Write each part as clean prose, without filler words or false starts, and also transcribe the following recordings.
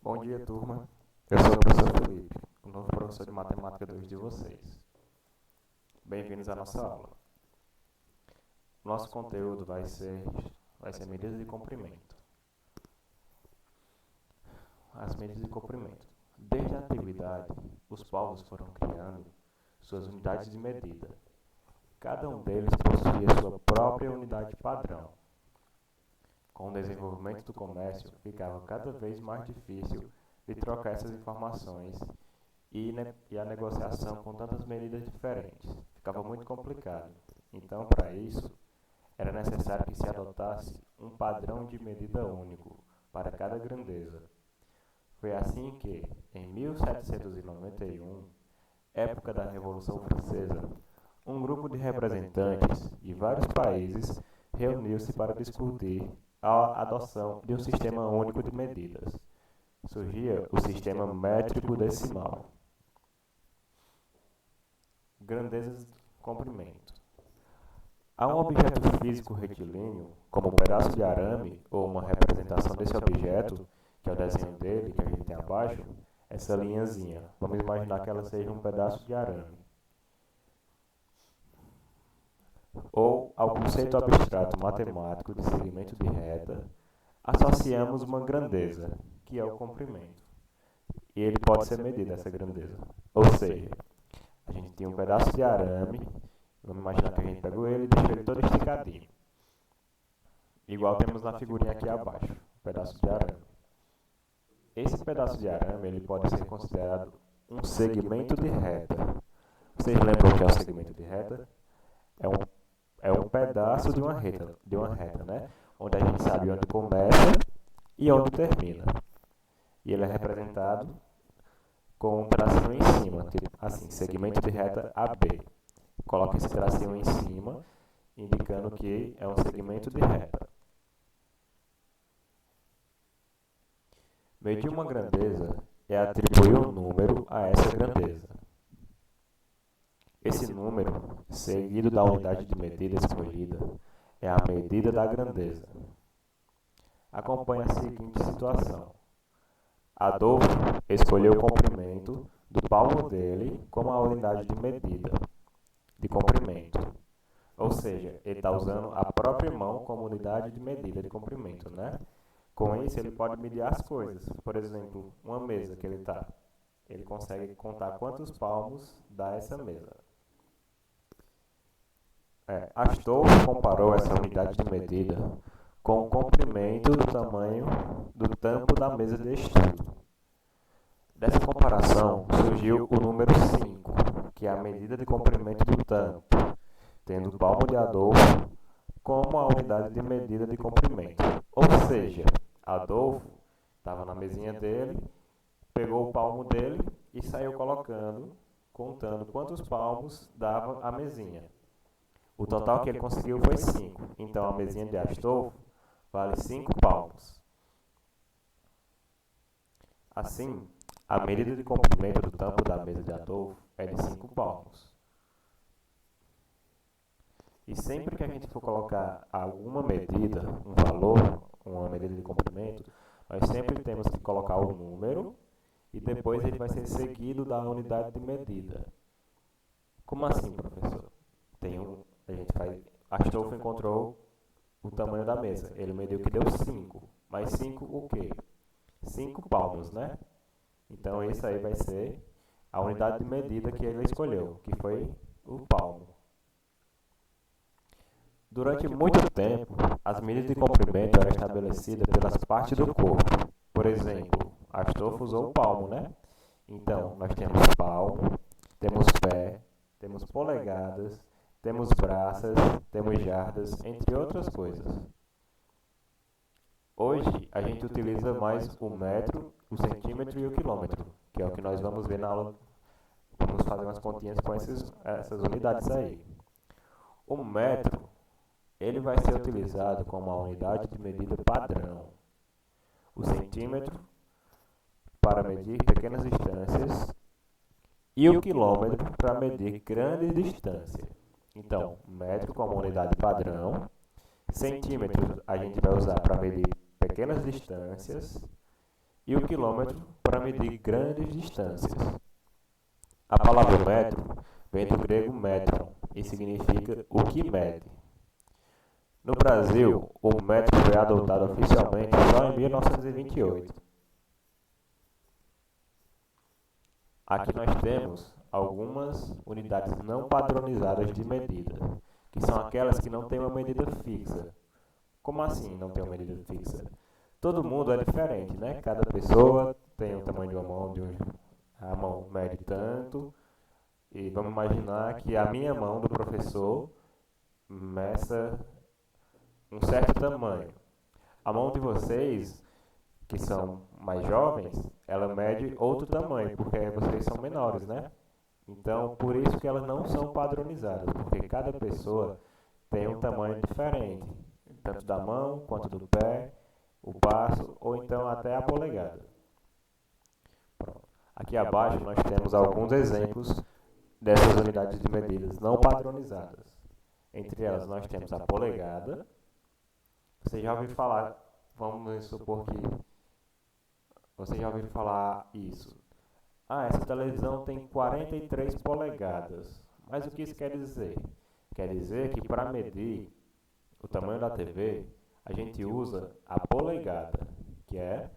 Bom dia, turma. Eu sou o professor Felipe, o novo professor de Matemática 2 de vocês. Bem-vindos à nossa aula. Nosso conteúdo vai ser medidas de comprimento. As medidas de comprimento. Desde a antiguidade, os povos foram criando suas unidades de medida. Cada um deles possuía sua própria unidade padrão. Com o desenvolvimento do comércio, ficava cada vez mais difícil de trocar essas informações e a negociação com tantas medidas diferentes. Ficava muito complicado. Então, para isso, era necessário que se adotasse um padrão de medida único para cada grandeza. Foi assim que, em 1791, época da Revolução Francesa, um grupo de representantes de vários países reuniu-se para discutir a adoção de um sistema único de medidas. Surgia o sistema métrico decimal. Grandezas de comprimento. Há um objeto físico retilíneo, como um pedaço de arame ou uma representação desse objeto, que é o desenho dele, que a gente tem abaixo, essa linhazinha. Vamos imaginar que ela seja um pedaço de arame. Ou ao conceito abstrato matemático de segmento de reta, associamos uma grandeza, que é o comprimento. E ele pode ser medido, essa grandeza. Ou seja, a gente tem um pedaço de arame, vamos imaginar que a gente pegou ele e deixou ele todo esticadinho. Igual temos na figurinha aqui abaixo, um pedaço de arame. Esse pedaço de arame ele pode ser considerado um segmento de reta. Vocês lembram o que é o segmento de reta? É um pedaço de uma reta, né? Onde a gente sabe onde começa e onde termina. E ele é representado com um tracinho em cima, tipo assim, segmento de reta AB. Coloca esse tracinho em cima, indicando que é um segmento de reta. Medir uma grandeza é atribuir um número a essa grandeza. Esse número, seguido da unidade de medida escolhida, é a medida da grandeza. Acompanhe a seguinte situação. Adolfo escolheu o comprimento do palmo dele como a unidade de medida de comprimento. Ou seja, ele está usando a própria mão como unidade de medida de comprimento, né? Com isso, ele pode medir as coisas. Por exemplo, uma mesa que ele está. Ele consegue contar quantos palmos dá essa mesa. Astolfo comparou essa unidade de medida com o comprimento do tamanho do tampo da mesa de estudo. Dessa comparação surgiu o número 5, que é a medida de comprimento do tampo, tendo o palmo de Adolfo como a unidade de medida de comprimento. Ou seja, Adolfo estava na mesinha dele, pegou o palmo dele e saiu contando quantos palmos dava a mesinha. O total que ele conseguiu foi 5. Então, a mesinha de Astolfo vale 5 palmos. Assim, a medida de comprimento do tampo da mesa de Adolfo é de 5 palmos. E sempre que a gente for colocar alguma medida, um valor, uma medida de comprimento, nós sempre temos que colocar o número e depois ele vai ser seguido da unidade de medida. Como assim, professor? Astolfo encontrou o tamanho da mesa. Ele mediu que deu 5. Mas 5 o quê? 5 palmos, né? Então, isso aí vai ser a unidade de medida que ele escolheu, que foi o palmo. Durante muito tempo, as medidas de comprimento eram estabelecidas pelas partes do corpo. Por exemplo, Astolfo usou o palmo, né? Então, nós temos palmo, temos pé, temos polegadas, temos braças, temos jardas, entre outras coisas. Hoje, a gente utiliza mais o metro, o centímetro e o quilômetro, que é o que nós vamos ver na aula. Vamos fazer umas continhas com essas unidades aí. O metro, ele vai ser utilizado como a unidade de medida padrão. O centímetro, para medir pequenas distâncias, e o quilômetro, para medir grandes distâncias. Então, metro como unidade padrão, centímetros a gente vai usar para medir pequenas distâncias e o quilômetro para medir grandes distâncias. A palavra metro vem do grego metron e significa o que mede. No Brasil, o metro foi adotado oficialmente só em 1928. Aqui nós temos algumas unidades não padronizadas de medida, que são aquelas que não têm uma medida fixa. Como assim não tem uma medida fixa? Todo mundo é diferente, né? Cada pessoa tem o tamanho de uma mão, a mão mede tanto, e vamos imaginar que a minha mão do professor meça um certo tamanho. A mão de vocês, que são mais jovens, ela mede outro tamanho, porque vocês são menores, né? Então, por isso que elas não são padronizadas, porque cada pessoa tem um tamanho diferente, tanto da mão quanto do pé, o passo ou então até a polegada. Pronto. Aqui abaixo nós temos alguns exemplos dessas unidades de medidas não padronizadas. Entre elas nós temos a polegada. Você já ouviu falar, vamos supor que você já ouviu falar isso. Ah, essa televisão tem 43 polegadas. Mas o que isso quer dizer? Quer dizer que para medir o tamanho da TV, a gente usa a polegada, que é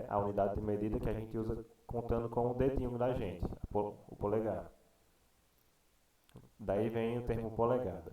a unidade de medida que a gente usa contando com o dedinho da gente, o polegar. Daí vem o termo polegada.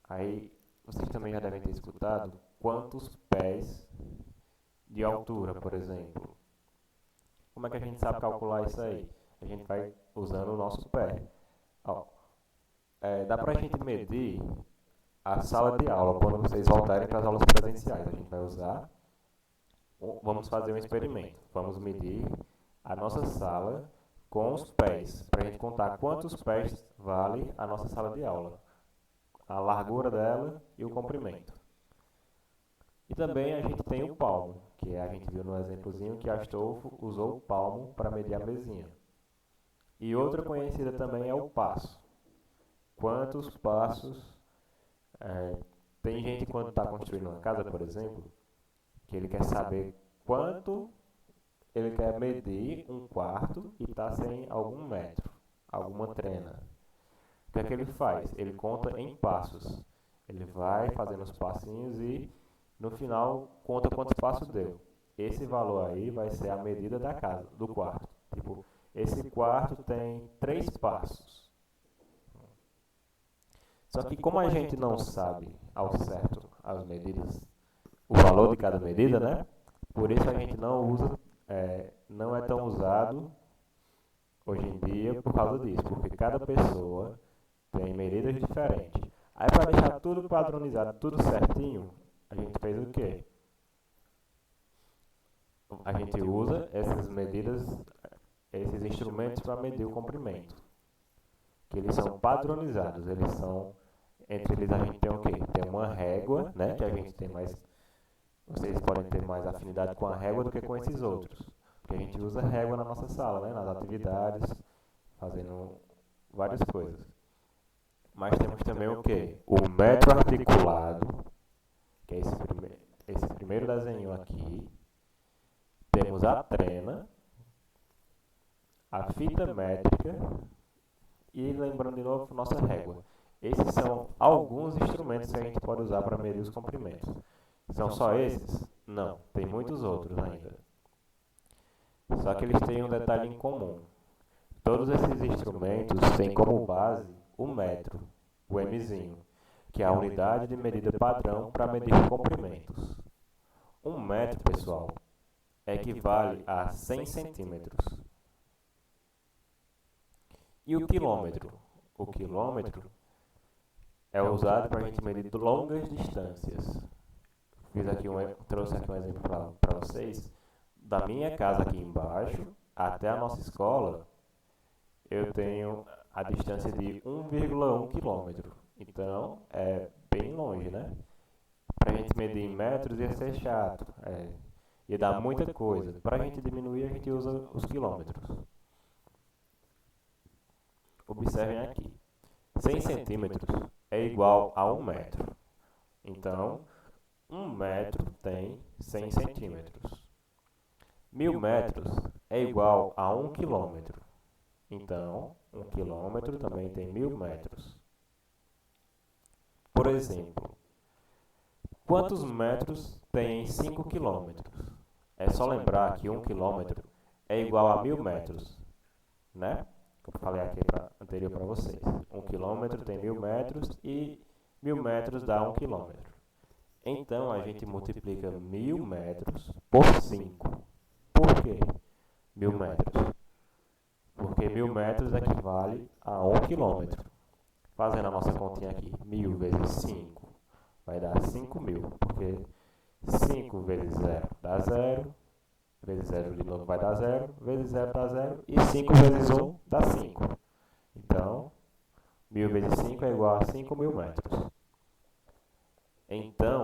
Aí vocês também já devem ter escutado quantos pés de altura, por exemplo. Como é que a gente sabe calcular isso aí? A gente vai usando o nosso pé. Ó, dá pra gente medir a sala de aula quando vocês voltarem para as aulas presenciais. A gente vai usar, vamos fazer um experimento. Vamos medir a nossa sala com os pés, para a gente contar quantos pés vale a nossa sala de aula, a largura dela e o comprimento. E também a gente tem o palmo, que a gente viu no exemplozinho que Astolfo usou o palmo para medir a mesinha. E outra conhecida também é o passo. Quantos passos... tem gente quando está construindo uma casa, por exemplo, que ele quer saber quanto ele quer medir um quarto e está sem algum metro, alguma trena. O que é que ele faz? Ele conta em passos. Ele vai fazendo os passinhos e no final conta quantos passos deu. Esse valor aí vai ser a medida da casa, do quarto. Tipo, esse quarto tem 3 passos. Só que como a gente não sabe ao certo as medidas, o valor de cada medida, né? Por isso a gente não usa, não é tão usado hoje em dia por causa disso, porque cada pessoa tem medidas diferentes. Aí para deixar tudo padronizado, tudo certinho, a gente fez o quê? A gente usa essas medidas, esses instrumentos para medir o comprimento. Que eles são padronizados, entre eles a gente tem o quê? Tem uma régua, né, que a gente tem mais, vocês podem ter mais afinidade com a régua do que com esses outros. Porque a gente usa régua na nossa sala, né, nas atividades, fazendo várias coisas. Mas temos também o quê? O metro articulado, que é esse primeiro desenho aqui. Temos a trena, a fita métrica e, lembrando de novo, nossa régua. Esses são alguns instrumentos que a gente pode usar para medir os comprimentos. São só esses? Não, tem muitos outros ainda. Só que eles têm um detalhe em comum. Todos esses instrumentos têm como base o metro, o mzinho, que é a unidade de medida padrão para medir comprimentos. Um metro, pessoal, equivale a 100 centímetros. E o quilômetro? O quilômetro é usado para a gente medir longas distâncias. Trouxe aqui um exemplo para vocês. Da minha casa aqui embaixo até a nossa escola, eu tenho a distância de 1,1 quilômetro. Então, é bem longe, né? Para a gente medir em metros ia ser chato. Ia dar muita coisa. Para a gente diminuir, a gente usa os quilômetros. Observem aqui. 100 centímetros é igual a 1 metro. Então, 1 metro tem 100 centímetros. 1000 metros é igual a 1 quilômetro. Então, 1 quilômetro também tem 1000 metros. Por exemplo, quantos metros tem 5 quilômetros? É só lembrar que 1 quilômetro é igual a 1000 metros, né? Eu falei aqui anterior para vocês. 1 quilômetro tem 1000 metros e 1000 metros dá 1 quilômetro. Então, a gente multiplica 1000 metros por 5. Por quê 1000 metros? Porque 1000 metros equivale a 1 quilômetro. Fazendo a nossa continha aqui, 1000 vezes 5 vai dar 5.000, porque 5 vezes 0 dá 0, vezes 0 de novo vai dar 0, vezes 0 dá 0, e 5 vezes 1 dá 5. Então, 1000 vezes 5 é igual a 5.000 metros. Então,